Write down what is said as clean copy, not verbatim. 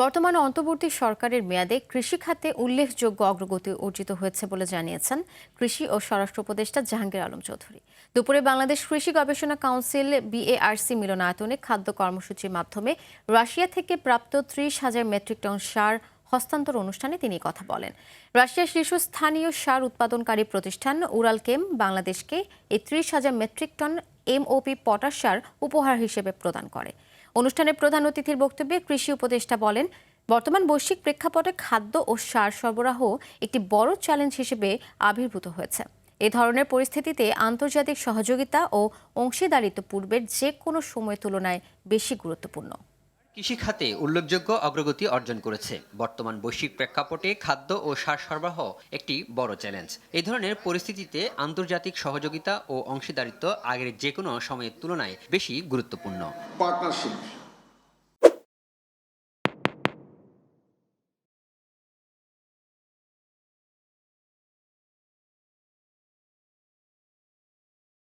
বর্তমান অন্তর্বর্তী সরকারের মেয়াদে কৃষি খাতে উল্লেখযোগ্য অগ্রগতি অর্জিত হয়েছে বলে জানিয়েছেন কৃষি ও স্বরাষ্ট্র উপদেষ্টা জাহাঙ্গীর আলম চৌধুরী। দুপুরে বাংলাদেশ কৃষি গবেষণা কাউন্সিল BARC মিলনায়তনে খাদ্য কর্মসূচির মাধ্যমে রাশিয়া থেকে প্রাপ্ত 30,000 মেট্রিক টন সার হস্তান্তর অনুষ্ঠানে তিনি কথা বলেন। রাশিয়ার শীর্ষস্থানীয় সার উৎপাদনকারী প্রতিষ্ঠান উরালকেম বাংলাদেশকে এই 30,000 মেট্রিক টন MOP পটাশ সার উপহার হিসেবে প্রদান করে। অনুষ্ঠানের প্রধান অতিথির বক্তব্যে কৃষি উপদেষ্টা বলেন, বর্তমান বৈশ্বিক প্রেক্ষাপটে খাদ্য ও সার সরবরাহ একটি বড় চ্যালেঞ্জ হিসেবে আবির্ভূত হয়েছে। এ ধরনের পরিস্থিতিতে আন্তর্জাতিক সহযোগিতা ও অংশীদারিত্ব পূর্বের যে কোনো সময়ের তুলনায় বেশি গুরুত্বপূর্ণ। কৃষি খাতে উল্লেখযোগ্য অগ্রগতি অর্জন করেছে। বর্তমান বৈশ্বিক প্রেক্ষাপটে খাদ্য ও সার সরবরাহ একটি বড় চ্যালেঞ্জ। এই ধরনের পরিস্থিতিতে আন্তর্জাতিক সহযোগিতা ও অংশীদারিত্ব আগের যে কোনো সময়ের তুলনায় বেশি গুরুত্বপূর্ণ। পার্টনারশিপ